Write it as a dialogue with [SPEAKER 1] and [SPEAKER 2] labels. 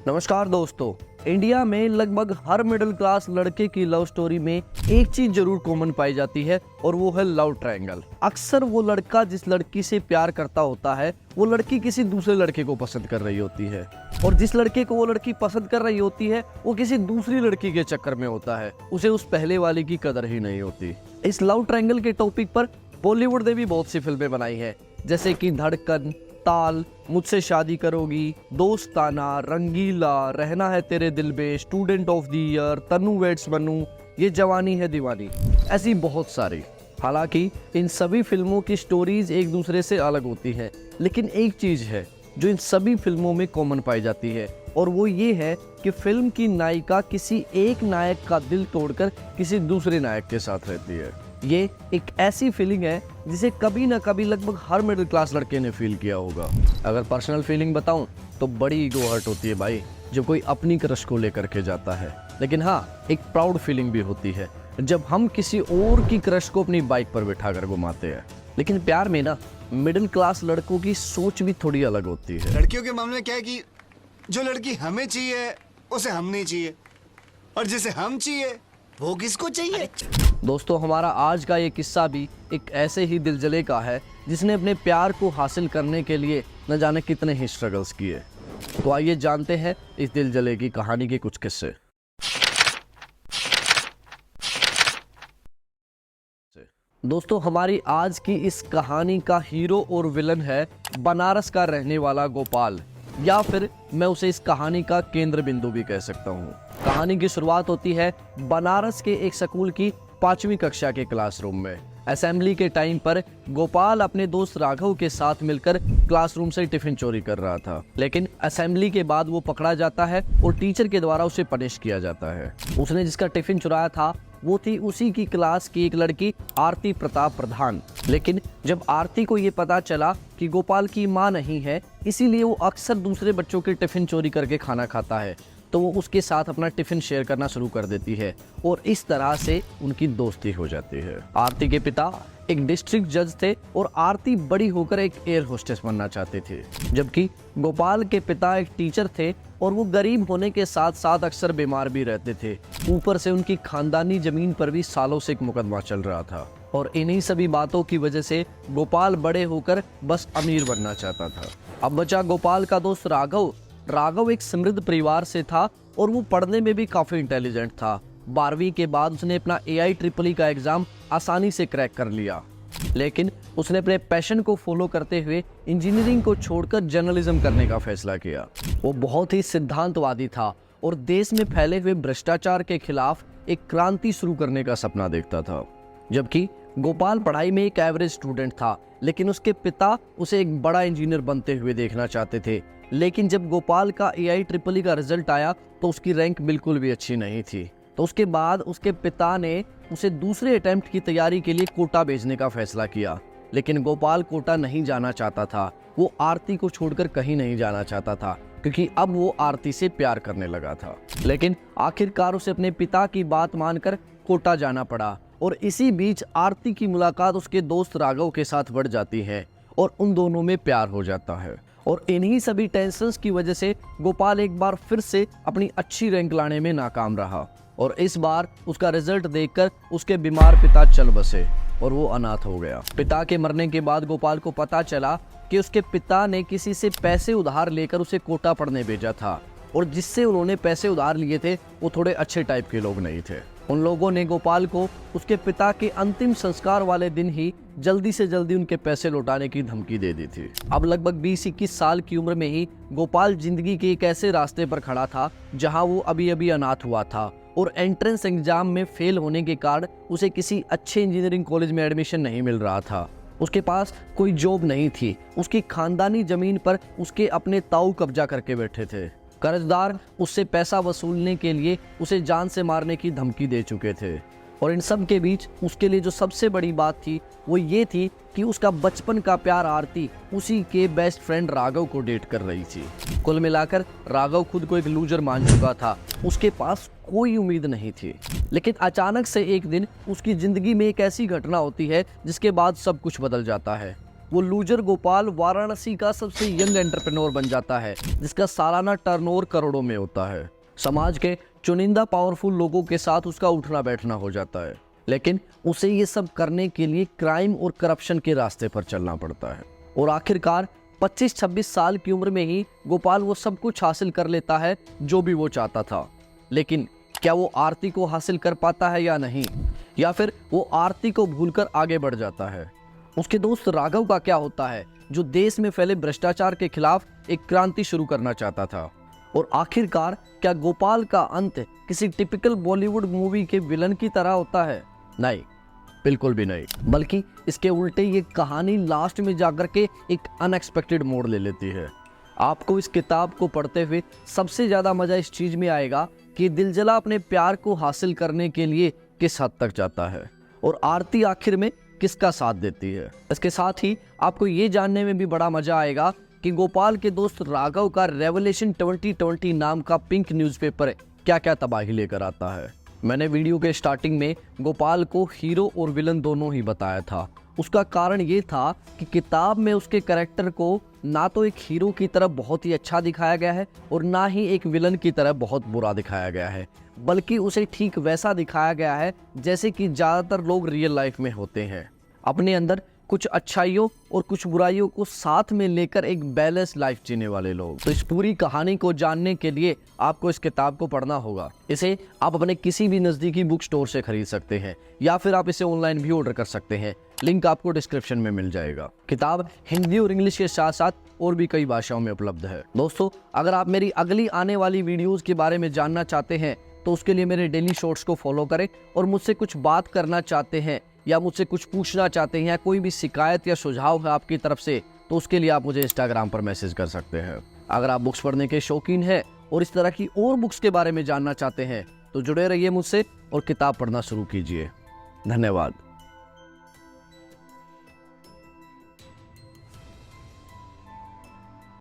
[SPEAKER 1] नमस्कार दोस्तों। इंडिया में लगभग हर मिडिल क्लास लड़के की लव स्टोरी में एक चीज जरूर कॉमन पाई जाती है और वो है लव ट्रायंगल। अक्सर वो लड़का जिस लड़की से प्यार करता होता है वो लड़की किसी दूसरे लड़के को पसंद कर रही होती है, और जिस लड़के को वो लड़की पसंद कर रही होती है वो किसी दूसरी लड़की के चक्कर में होता है। उसे उस पहले वाली की कदर ही नहीं होती। इस लव ट्रायंगल के टॉपिक पर बॉलीवुड ने भी बहुत सी फिल्में बनाई है, जैसे कि धड़कन, ताल, मुझसे शादी करोगी, दोस्ताना, रंगीला, रहना है तेरे दिल में, student of the year, Tanu weds Manu, Yeh Jawaani है दीवानी, ऐसी बहुत सारी। हालांकि इन सभी फिल्मों की स्टोरीज एक दूसरे से अलग होती हैं, लेकिन एक चीज है जो इन सभी फिल्मों में कॉमन पाई जाती है, और वो ये है कि फिल्म की नायिका किसी एक नायक का दिल तोड़कर किसी दूसरे नायक के साथ रहती है। ये एक ऐसी फीलिंग है जिसे कभी ना कभी लगभग हर मिडिल क्लास लड़के ने फील किया होगा। अगर पर्सनल फीलिंग बताऊं तो बड़ी ईगो हर्ट होती है भाई जब कोई अपनी क्रश को लेकर के जाता है, लेकिन हाँ, एक प्राउड फीलिंग भी होती है जब हम किसी और की क्रश को अपनी बाइक पर बिठा कर घुमाते हैं। लेकिन प्यार में ना मिडिल क्लास लड़कों की सोच भी थोड़ी अलग होती है।
[SPEAKER 2] लड़कियों के मामले में क्या है कि जो लड़की हमें चाहिए उसे हम नहीं चाहिए, और जिसे हम चाहिए वो किसको चाहिए।
[SPEAKER 1] दोस्तों, हमारा आज का ये किस्सा भी एक ऐसे ही दिलजले का है जिसने अपने प्यार को हासिल करने के लिए न जाने कितने ही स्ट्रगल्स किए। तो आइए जानते हैं इस दिलजले की कहानी के कुछ किस्से। दोस्तों, हमारी आज की इस कहानी का हीरो और विलन है बनारस का रहने वाला गोपाल, या फिर मैं उसे इस कहानी का केंद्र बिंदु भी कह सकता हूँ। कहानी की शुरुआत होती है बनारस के एक स्कूल की 5वीं कक्षा के क्लासरूम में। असेंबली के टाइम पर गोपाल अपने दोस्त राघव के साथ मिलकर क्लासरूम से टिफिन चोरी कर रहा था, लेकिन असेंबली के बाद वो पकड़ा जाता है और टीचर के द्वारा उसे पनिश किया जाता है। उसने जिसका टिफिन चुराया था वो थी उसी की क्लास की एक लड़की आरती प्रताप प्रधान। लेकिन जब आरती को ये पता चला कि गोपाल की माँ नहीं है, इसीलिए वो अक्सर दूसरे बच्चों के टिफिन चोरी करके खाना खाता है, तो वो उसके साथ अपना टिफिन शेयर करना शुरू कर देती है और इस तरह से उनकी दोस्ती हो जाती है। आरती के पिता एक डिस्ट्रिक्ट जज थे और आरती बड़ी होकर एक एयर होस्टेस बनना चाहते थे, जबकि गोपाल के पिता एक टीचर थे और वो गरीब होने के साथ साथ अक्सर बीमार भी रहते थे। ऊपर से उनकी खानदानी जमीन पर भी सालों से एक मुकदमा चल रहा था, और इन्हीं सभी बातों की वजह से गोपाल बड़े होकर बस अमीर बनना चाहता था। अब बचा गोपाल का दोस्त राघव। राघव एक समृद्ध परिवार से था और वो पढ़ने में भी काफी इंटेलिजेंट था। 12वीं के बाद उसने अपना AIEEE का एग्जाम आसानी से क्रैक कर लिया, लेकिन उसने अपने पैशन को फॉलो करते हुए इंजीनियरिंग को छोड़कर जर्नलिज्म करने का फैसला किया। वो बहुत ही सिद्धांतवादी था और देश में फैले हुए भ्रष्टाचार के खिलाफ एक क्रांति शुरू करने का सपना देखता था। जबकि गोपाल पढ़ाई में एक एवरेज स्टूडेंट था, लेकिन उसके पिता उसे एक बड़ा इंजीनियर बनते हुए देखना चाहते थे। लेकिन जब गोपाल का AIEEE का रिजल्ट आया तो उसकी रैंक बिल्कुल भी अच्छी नहीं थी, तो उसके बाद उसके पिता ने उसे दूसरे अटेम्प्ट की तैयारी के लिए कोटा भेजने का फैसला किया। लेकिन गोपाल कोटा नहीं जाना चाहता था। वो आरती को छोड़कर कहीं नहीं जाना चाहता था, क्योंकि अब वो आरती से प्यार करने लगा था। लेकिन आखिरकार उसे अपने पिता की बात मानकर कोटा जाना पड़ा, और इसी बीच आरती की मुलाकात उसके दोस्त राघव के साथ बढ़ जाती है और उन दोनों में प्यार हो जाता है। और इन्हीं सभी टेंशन्स की वजह से गोपाल एक बार फिर से अपनी अच्छी रैंक लाने में नाकाम रहा, और इस बार उसका रिजल्ट देखकर उसके बीमार पिता चल बसे और वो अनाथ हो गया। पिता के मरने के बाद गोपाल को पता चला कि उसके पिता ने किसी से पैसे उधार लेकर उसे कोटा पढ़ने भेजा था, और जिससे उन्होंने पैसे उधार लिए थे वो थोड़े अच्छे टाइप के लोग नहीं थे। उन लोगों ने गोपाल को उसके पिता के अंतिम संस्कार वाले दिन ही जल्दी से जल्दी उनके पैसे लौटाने की धमकी दे दी थी। अब लगभग 20-21 साल की उम्र में ही गोपाल जिंदगी के एक ऐसे रास्ते पर खड़ा था जहां वो अभी अभी अनाथ हुआ था, और एंट्रेंस एग्जाम में फेल होने के कारण उसे किसी अच्छे इंजीनियरिंग कॉलेज में एडमिशन नहीं मिल रहा था। उसके पास कोई जॉब नहीं थी। उसकी खानदानी जमीन पर उसके अपने ताऊ कब्जा करके बैठे थे। कर्जदार उससे पैसा वसूलने के लिए उसे जान से मारने की धमकी दे चुके थे, और इन सब के बीच उसके लिए जो सबसे बड़ी बात थी वो ये थी कि उसका बचपन का प्यार आरती उसी के बेस्ट फ्रेंड राघव को डेट कर रही थी। कुल मिलाकर राघव खुद को एक लूजर मान चुका था। उसके पास कोई उम्मीद नहीं थी। लेकिन अचानक से एक दिन उसकी जिंदगी में एक ऐसी घटना होती है जिसके बाद सब कुछ बदल जाता है। वो लूजर गोपाल वाराणसी का सबसे यंग एंटरप्रेन्योर बन जाता है, जिसका सालाना टर्नओवर करोड़ों में होता है। समाज के चुनिंदा पावरफुल लोगों के साथ उसका उठना बैठना हो जाता है, लेकिन उसे ये सब करने के लिए क्राइम और करप्शन के रास्ते पर चलना पड़ता है। और आखिरकार 25-26 साल की उम्र में ही गोपाल वो सब कुछ हासिल कर लेता है जो भी वो चाहता था। लेकिन क्या वो आरती को हासिल कर पाता है या नहीं, या फिर वो आरती को भूलकर आगे बढ़ जाता है? उसके दोस्त राघव का क्या होता है, जो देश में फैले भ्रष्टाचार के खिलाफ एक क्रांति शुरू करना चाहता था? और आखिरकार क्या गोपाल का अंत किसी टिपिकल बॉलीवुड मूवी के विलन की तरह होता है? नहीं, बिल्कुल भी नहीं, बल्कि इसके उल्टे ये कहानी लास्ट में जाकर के एक अनएक्सपेक्टेड मोड़ ले लेती है। आपको इस किताब को पढ़ते हुए सबसे ज़्यादा मज़ा इस चीज़ में आएगा कि दिलजला अपने प्यार को हासिल करने के लिए किस हद तक जाता है और आरती आखिर में किसका साथ देती है। इसके साथ ही आपको ये जानने में भी बड़ा मज़ा आएगा कि गोपाल के दोस्त राघव का रेवलेशन 2020 नाम का पिंक न्यूज़पेपर क्या क्या तबाही लेकर आता है। मैंने वीडियो के स्टार्टिंग में गोपाल को हीरो और विलन दोनों ही बताया था। उसका कारण ये था कि किताब में उसके कैरेक्टर को ना तो एक हीरो की तरह बहुत ही अच्छा दिखाया गया है और ना ही एक विलन की तरह बहुत बुरा दिखाया गया है, बल्कि उसे ठीक वैसा दिखाया गया है जैसे कि ज़्यादातर लोग रियल लाइफ में होते हैं। अपने अंदर कुछ अच्छाइयों और कुछ बुराइयों को साथ में लेकर एक बैलेंस लाइफ जीने वाले लोग। तो इस पूरी कहानी को जानने के लिए आपको इस किताब को पढ़ना होगा। इसे आप अपने किसी भी नज़दीकी बुक स्टोर से खरीद सकते हैं या फिर आप इसे ऑनलाइन भी ऑर्डर कर सकते हैं। लिंक आपको डिस्क्रिप्शन में मिल जाएगा। किताब हिंदी और इंग्लिश के साथ साथ और भी कई भाषाओं में उपलब्ध है। दोस्तों, अगर आप मेरी अगली आने वाली वीडियोज़ के बारे में जानना चाहते हैं तो उसके लिए मेरे डेली शॉर्ट्स को फॉलो करें, और मुझसे कुछ बात करना चाहते हैं या मुझसे कुछ पूछना चाहते हैं या कोई भी शिकायत या सुझाव है आपकी तरफ से, तो उसके लिए आप मुझे इंस्टाग्राम पर मैसेज कर सकते हैं। अगर आप बुक्स पढ़ने के शौकीन हैं और इस तरह की और बुक्स के बारे में जानना चाहते हैं तो जुड़े रहिए मुझसे और किताब पढ़ना शुरू कीजिए। धन्यवाद।